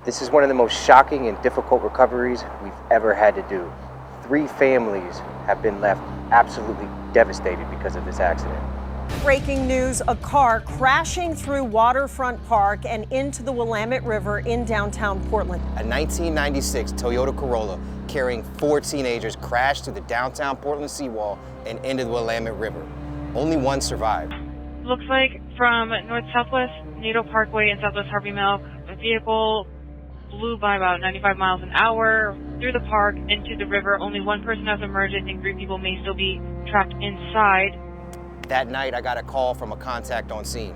This is one of the most shocking and difficult recoveries we've ever had to do. 3 families have been left absolutely devastated because of this accident. Breaking news, a car crashing through Waterfront Park and into the Willamette River in downtown Portland. A 1996 Toyota Corolla carrying 4 teenagers crashed through the downtown Portland seawall and into the Willamette River. Only one survived. Looks like from north-southwest Nato Parkway and southwest Harvey Milk, a vehicle blew by about 95 miles an hour through the park into the river. Only one person has emerged. I think 3 people may still be trapped inside. That night, I got a call from a contact on scene.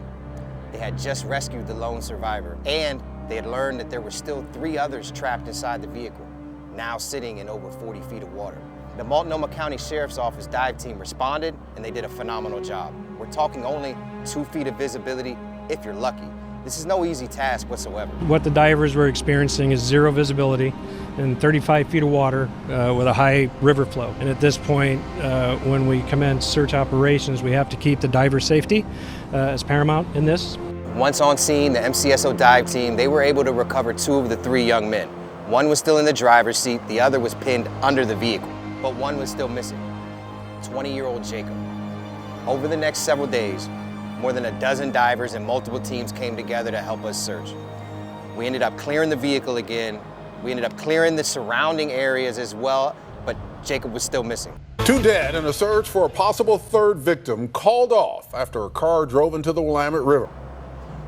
They had just rescued the lone survivor, and they had learned that there were still 3 others trapped inside the vehicle, now sitting in over 40 feet of water. The Multnomah County Sheriff's Office dive team responded, and they did a phenomenal job. We're talking only 2 feet of visibility if you're lucky. This is no easy task whatsoever. What the divers were experiencing is 0 visibility and 35 feet of water with a high river flow. And at this point, when we commence search operations, we have to keep the diver's safety as paramount in this. Once on scene, the MCSO dive team, they were able to recover 2 of the 3 young men. One was still in the driver's seat, the other was pinned under the vehicle, but one was still missing, 20-year-old JAKOB. Over the next several days, more than a dozen divers and multiple teams came together to help us search. We ended up clearing the vehicle again. We ended up clearing the surrounding areas as well, but JAKOB was still missing. 2 dead in a search for a possible 3rd victim called off after a car drove into the Willamette River.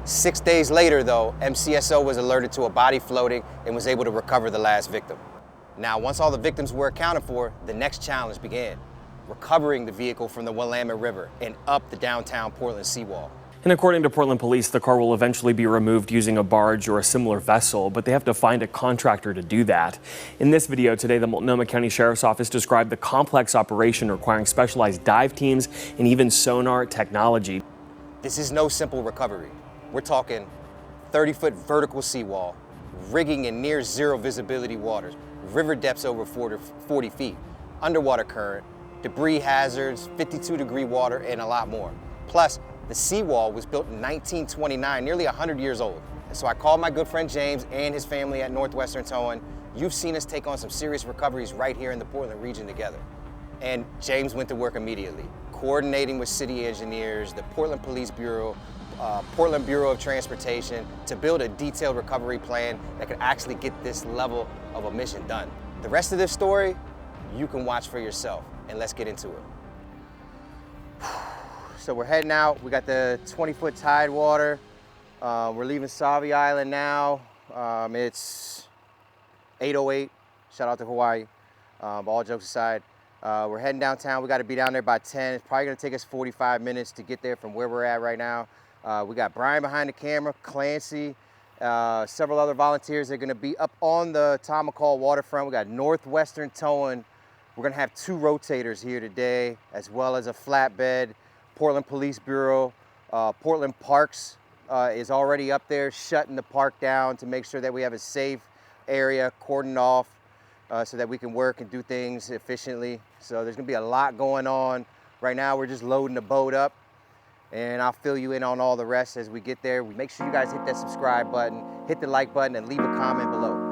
6 days later, though, MCSO was alerted to a body floating and was able to recover the last victim. Now, once all the victims were accounted for, the next challenge began. Recovering the vehicle from the Willamette River and up the downtown Portland seawall. And according to Portland police, the car will eventually be removed using a barge or a similar vessel, but they have to find a contractor to do that. In this video today, the Multnomah County Sheriff's Office described the complex operation requiring specialized dive teams and even sonar technology. This is no simple recovery. We're talking 30-foot vertical seawall, rigging in near 0 visibility waters, river depths over 40 feet, underwater current, debris hazards, 52-degree water, and a lot more. Plus, the seawall was built in 1929, nearly 100 years old. And so I called my good friend James and his family at Northwestern Towing. You've seen us take on some serious recoveries right here in the Portland region together. And James went to work immediately, coordinating with city engineers, the Portland Police Bureau, Portland Bureau of Transportation, to build a detailed recovery plan that could actually get this level of a mission done. The rest of this story, you can watch for yourself. And let's get into it. So we're heading out. We got the 20-foot tide water. We're leaving Sauvie Island now. It's 8:08. Shout out to Hawaii. All jokes aside, we're heading downtown. We got to be down there by 10. It's probably going to take us 45 minutes to get there from where we're at right now. We got Brian behind the camera, Clancy, several other volunteers that are going to be up on the Tom McCall waterfront. We got Northwestern Towing. We're gonna have 2 rotators here today, as well as a flatbed. Portland Police Bureau, Portland Parks is already up there shutting the park down to make sure that we have a safe area cordoned off so that we can work and do things efficiently. So there's gonna be a lot going on. Right now, we're just loading the boat up, and I'll fill you in on all the rest as we get there. Make sure you guys hit that subscribe button, hit the like button, and leave a comment below.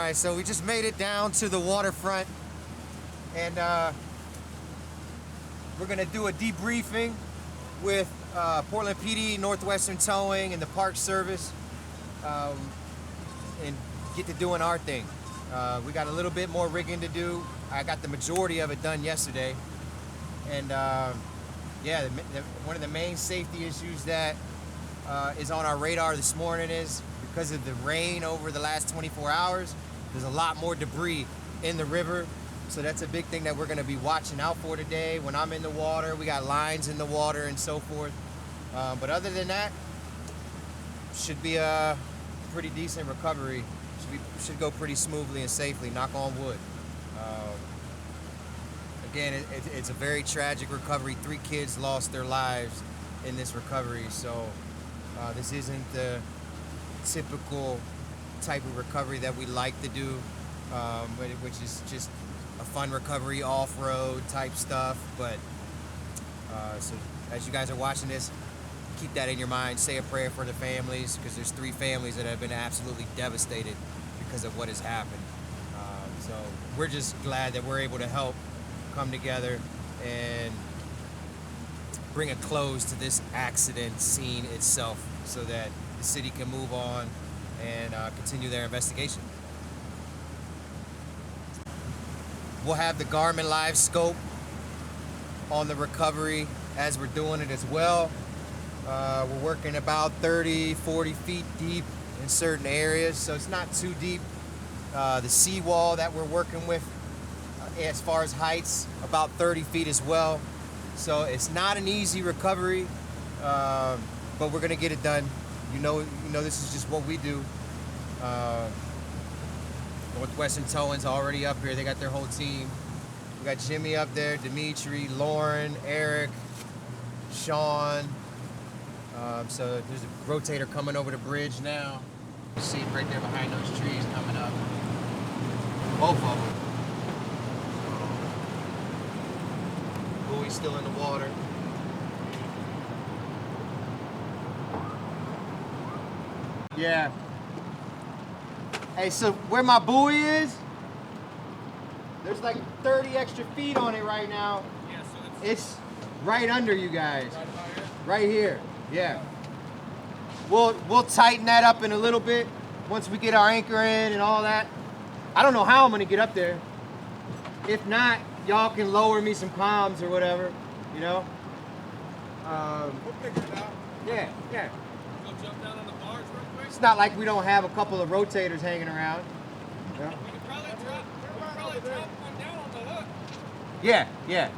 right, so we just made it down to the waterfront, and we're gonna do a debriefing with Portland PD, Northwestern Towing, and the Park Service, and get to doing our thing. We got a little bit more rigging to do. I got the majority of it done yesterday, and yeah, one of the main safety issues that is on our radar this morning is because of the rain over the last 24 hours, there's a lot more debris in the river. So that's a big thing that we're gonna be watching out for today. When I'm in the water, we got lines in the water and so forth. But other than that, should be a pretty decent recovery. Should go pretty smoothly and safely, knock on wood. Again, it's a very tragic recovery. 3 kids lost their lives in this recovery. So this isn't the typical type of recovery that we like to do, which is just a fun recovery, off-road type stuff. But so as you guys are watching this, keep that in your mind. Say a prayer for the families, because there's 3 families that have been absolutely devastated because of what has happened. So we're just glad that we're able to help come together and bring a close to this accident scene itself, so that the city can move on and continue their investigation. We'll have the Garmin LiveScope on the recovery as we're doing it as well. We're working about 30, 40 feet deep in certain areas, so it's not too deep. The seawall that we're working with, as far as heights, about 30 feet as well. So it's not an easy recovery, but we're gonna get it done. You know, this is just what we do. Northwestern Towing's already up here. They got their whole team. We got Jimmy up there, Dimitri, Lauren, Eric, Sean. So there's a rotator coming over the bridge now. You see it right there behind those trees coming up. Both of them. Buoy's still in the water. Yeah. Hey, so where my buoy is, there's like 30 extra feet on it right now. Yeah, so it's right under you guys. Right about here? Right here, yeah. We'll tighten that up in a little bit once we get our anchor in and all that. I don't know how I'm gonna get up there. If not, y'all can lower me some comms or whatever, you know? We'll figure it out. Yeah, yeah. Go jump down on the barge real quick. It's not like we don't have a couple of rotators hanging around. Yeah. We could probably drop one down on the hook. Yeah, yeah.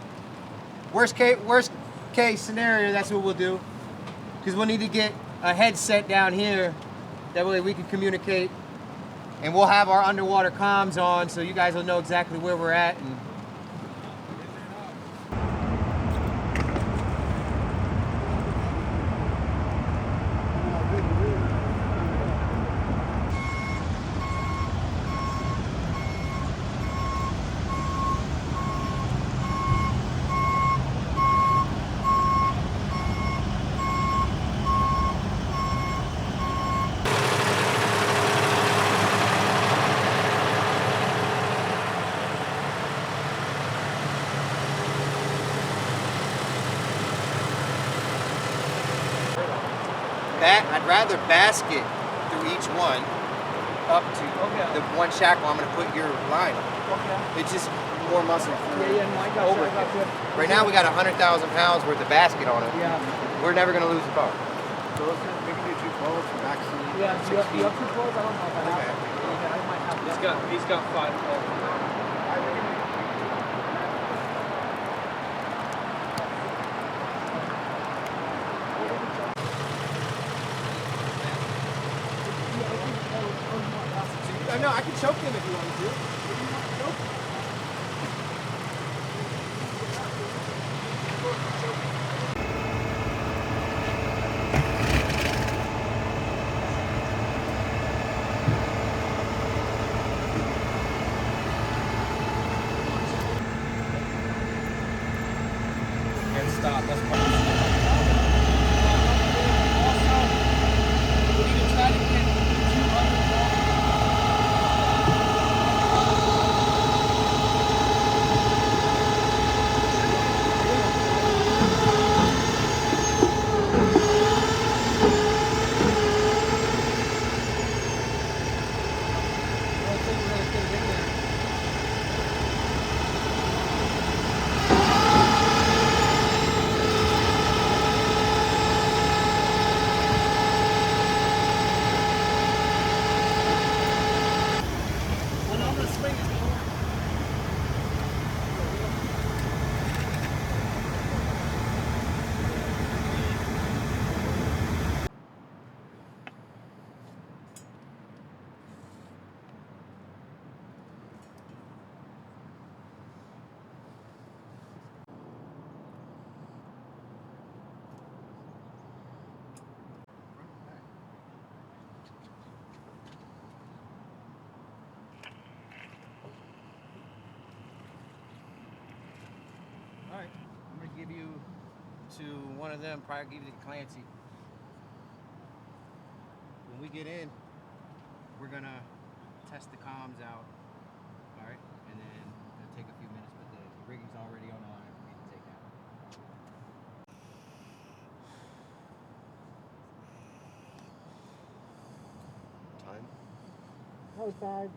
Worst case scenario, that's what we'll do. Because we'll need to get a headset down here. That way we can communicate. And we'll have our underwater comms on, so you guys will know exactly where we're at. And I'd rather basket through each one up to the one shackle I'm going to put your line on. Okay. It's just more muscle for over. Right now we got 100,000 pounds worth of basket on it. Yeah. We're never going to lose the car. So we can do 212 for backseat. Yeah, do you have 212? I don't know if I have. Okay. I might have. He's got 512. No, I can choke him if you want me to. And stop. That's fine. Also, we need to try to get 200. right. I'm gonna give you to one of them. Probably give you to Clancy. When we get in, we're gonna test the comms out. All right, and then it'll take a few minutes, but the rigging's already on the line for me to take out. Time? No time.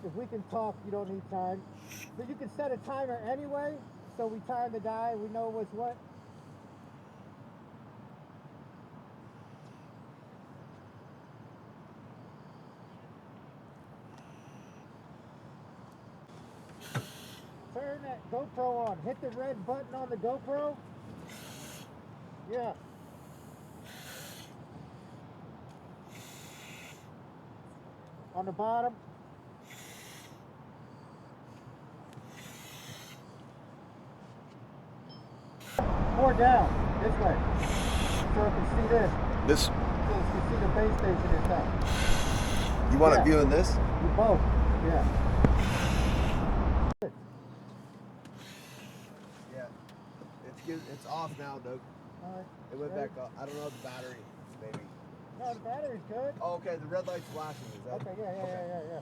If we can talk, you don't need time. But you can set a timer anyway, so we time the die, we know what's what. Turn that GoPro on. Hit the red button on the GoPro. Yeah. On the bottom. More down. This way. So I can see this. This? So you can see the base station itself. You want it viewing this? You both. Yeah. Yeah. It's off now, Doug. All right. It went back up. I don't know the battery, maybe. No, the battery's good. Oh, okay. The red light's flashing. Is that? Okay, yeah.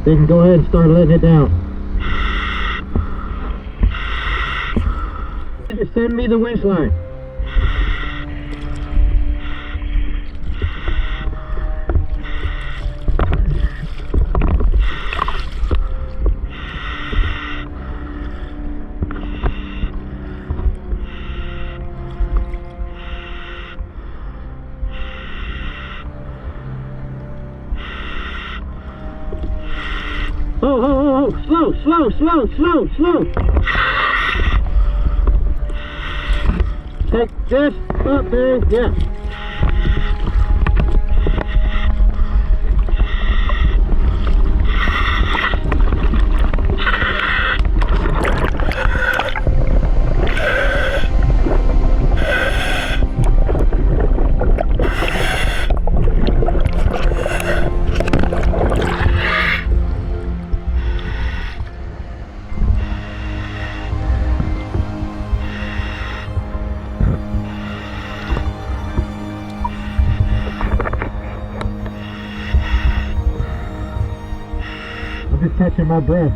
They can go ahead and start letting it down. Send me the winch line. Oh, slow. Take this up there, yeah. Just catching my breath.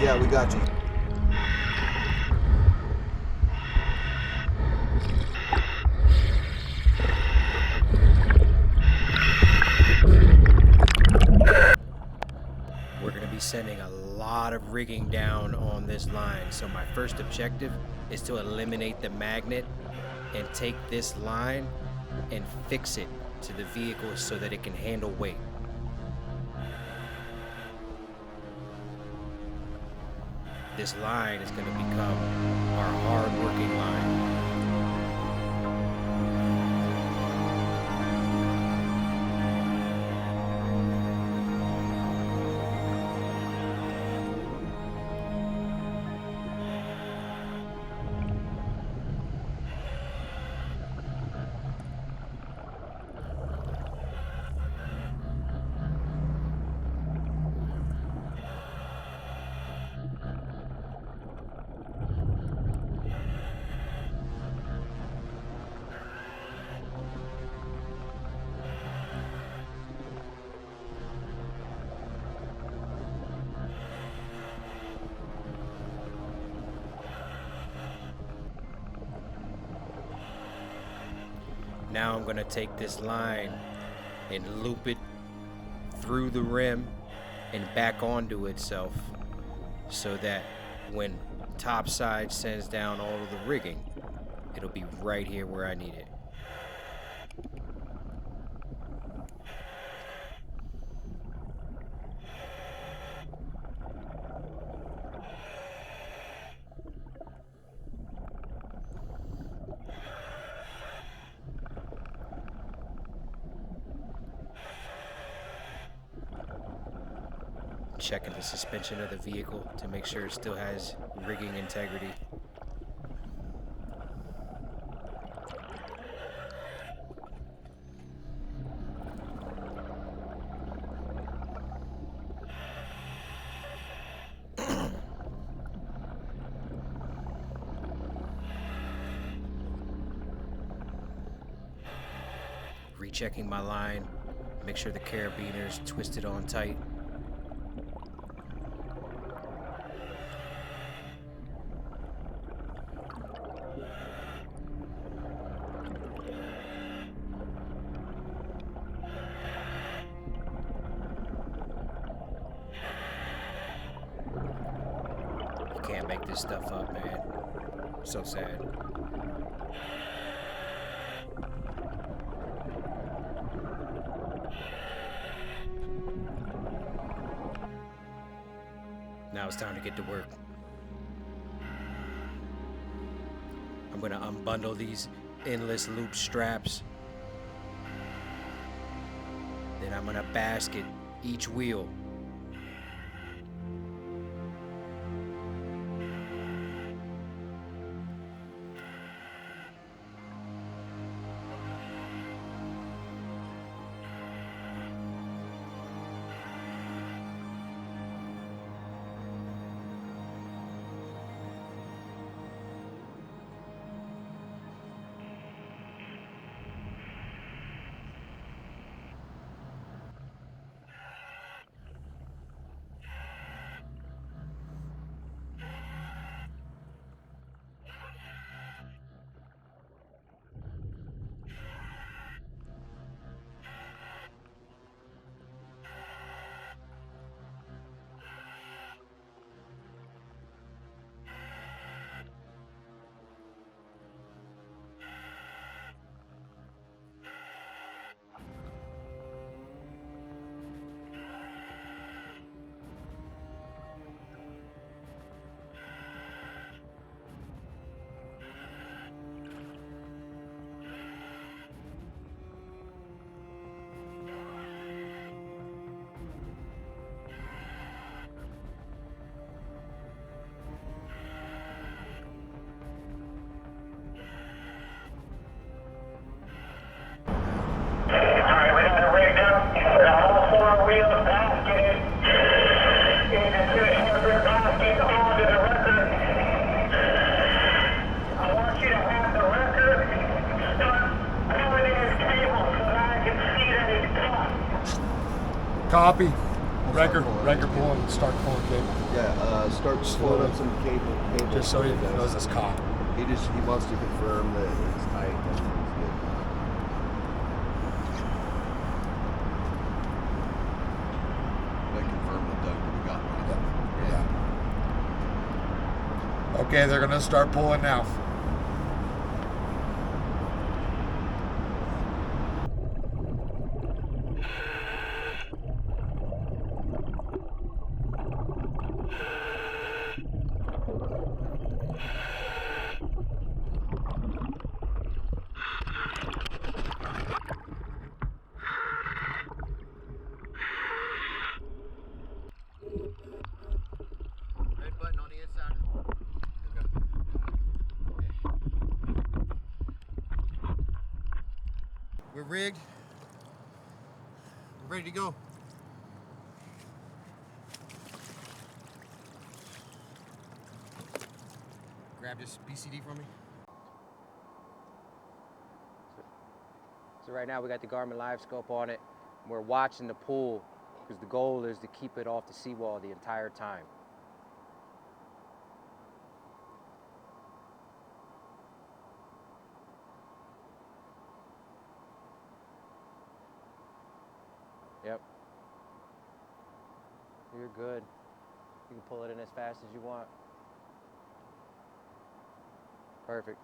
Yeah, we got you. We're going to be sending a lot of rigging down on this line. So my first objective is to eliminate the magnet and take this line and fix it to the vehicle so that it can handle weight. This line is going to become our hard-working line. Now I'm gonna take this line and loop it through the rim and back onto itself so that when topside sends down all of the rigging, it'll be right here where I need it. Checking the suspension of the vehicle to make sure it still has rigging integrity. Rechecking my line, make sure the carabiner's twisted on tight. Can't make this stuff up, man. So sad. Now it's time to get to work. I'm gonna unbundle these endless loop straps. Then I'm gonna basket each wheel. Copy. Record pulling, start pulling cable. Yeah, start pulling up some cable. Just so he knows it's caught. He wants to confirm that it's tight. That's what he's good. They confirm the Doug that we got. Yeah. Okay, they're gonna start pulling now. We're rigged. We're ready to go. Grab this BCD from me. So right now we got the Garmin LiveScope on it. We're watching the pool because the goal is to keep it off the seawall the entire time. Yep. You're good. You can pull it in as fast as you want. Perfect.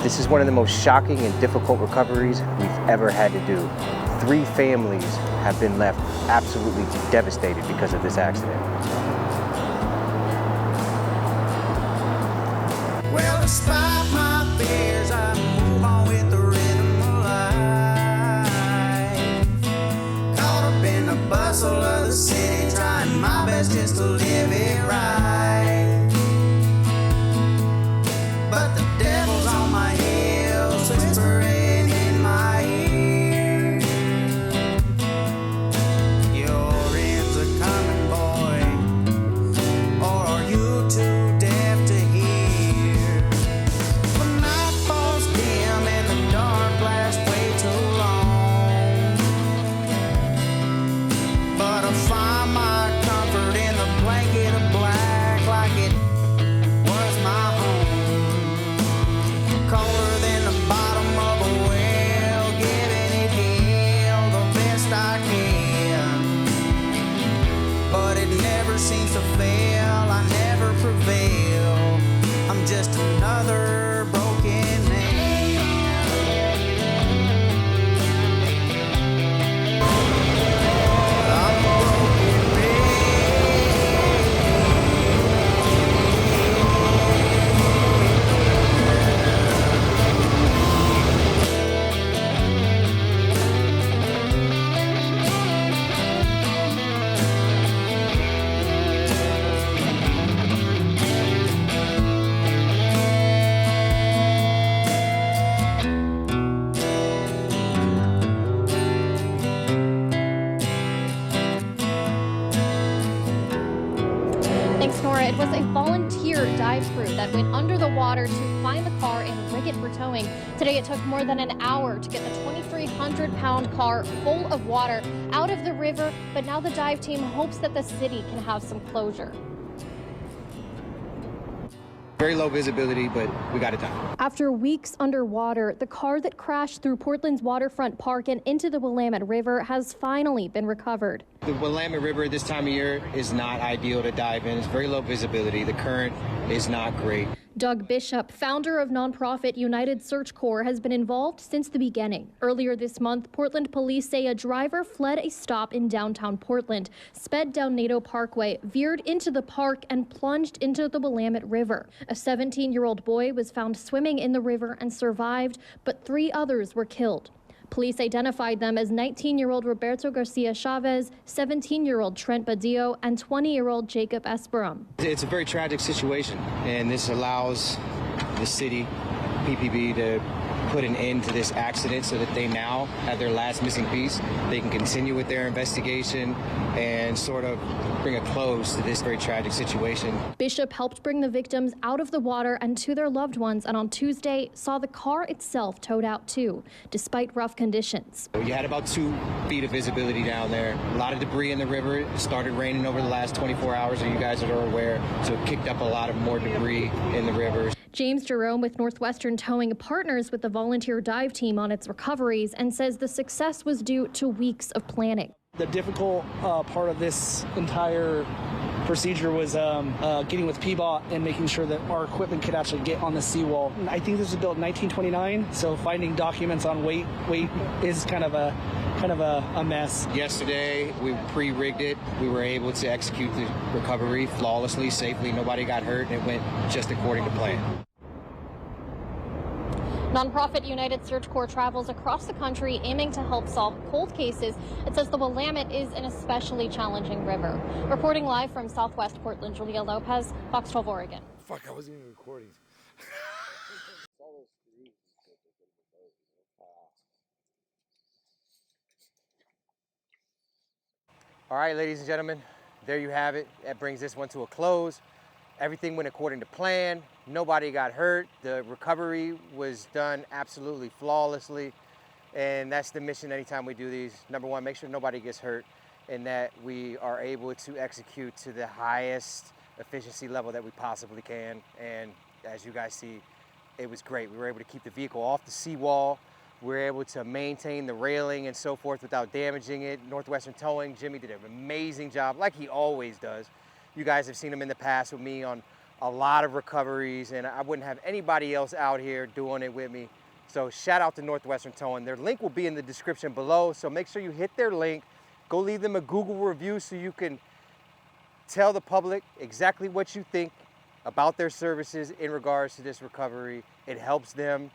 This is one of the most shocking and difficult recoveries we've ever had to do. 3 families have been left absolutely devastated because of this accident. Well, despite my fears, I move on with the rhythm of life. Caught up in the bustle of the city, trying my best just to live it right. But the devil's on my heels, whispering in my ear. Your ends are coming, boy, or are you too deaf to hear? When night falls dim and the dark lasts way too long, but I find my comfort in the blanket of black, like it was my home. Colder than the bottom of a well, giving it hell the best I can. But it never seems to fail, I never prevail. I'm just another broken man. I'm a broken man. Thanks, Nora. It was a volunteer dive crew that went under the water to find the car and rig it for towing. Today, it took more than an hour to get the 2,300-pound car full of water out of the river, but now the dive team hopes that the city can have some closure. Very low visibility, but we got it done. After weeks underwater, the car that crashed through Portland's waterfront park and into the Willamette River has finally been recovered. The Willamette River this time of year is not ideal to dive in. It's very low visibility. The current is not great. Doug Bishop, founder of nonprofit United Search Corps, has been involved since the beginning. Earlier this month, Portland police say a driver fled a stop in downtown Portland, sped down NATO Parkway, veered into the park, and plunged into the Willamette River. A 17-year-old boy was found swimming in the river and survived, but 3 others were killed. Police identified them as 19-year-old Roberto Garcia Chavez, 17-year-old Trent Badillo, and 20-year-old JAKOB Esperum. It's a very tragic situation, and this allows the city, PPB, to put an end to this accident so that they now have their last missing piece. They can continue with their investigation and sort of bring a close to this very tragic situation. Bishop helped bring the victims out of the water and to their loved ones, and on Tuesday saw the car itself towed out too, despite rough conditions. You had about 2 feet of visibility down there. A lot of debris in the river. It started raining over the last 24 hours, as you guys are aware, so it kicked up a lot of more debris in the river. James Jerome with Northwestern Towing partners with the volunteer dive team on its recoveries and says the success was due to weeks of planning. The difficult part of this entire procedure was getting with PBOT and making sure that our equipment could actually get on the seawall. I think this was built in 1929, so finding documents on weight is kind of a mess. Yesterday, we pre-rigged it. We were able to execute the recovery flawlessly, safely. Nobody got hurt, and it went just according to plan. Nonprofit United Search Corps travels across the country aiming to help solve cold cases. It says the Willamette is an especially challenging river. Reporting live from Southwest Portland, Julia Lopez, Fox 12 Oregon. Fuck, I wasn't even recording. All right, ladies and gentlemen, there you have it. That brings this one to a close. Everything went according to plan. Nobody got hurt. The recovery was done absolutely flawlessly. And that's the mission anytime we do these. Number one, make sure nobody gets hurt and that we are able to execute to the highest efficiency level that we possibly can. And as you guys see, it was great. We were able to keep the vehicle off the seawall. We were able to maintain the railing and so forth without damaging it. Northwestern Towing, Jimmy did an amazing job, like he always does. You guys have seen him in the past with me on a lot of recoveries, and I wouldn't have anybody else out here doing it with me. So shout out to Northwestern Towing. Their link will be in the description below, so make sure you hit their link. Go leave them a Google review so you can tell the public exactly what you think about their services in regards to this recovery. It helps them.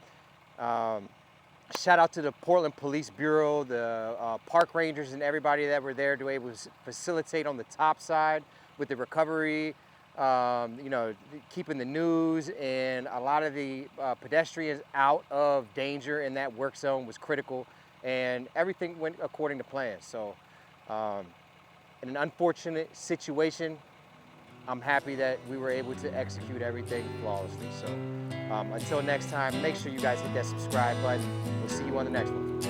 Shout out to the Portland Police Bureau, the park rangers and everybody that were there to be able to facilitate on the top side with the recovery, you know, keeping the news and a lot of the pedestrians out of danger in that work zone was critical, and everything went according to plan. So in an unfortunate situation, I'm happy that we were able to execute everything flawlessly. So until next time, make sure you guys hit that subscribe button. We'll see you on the next one.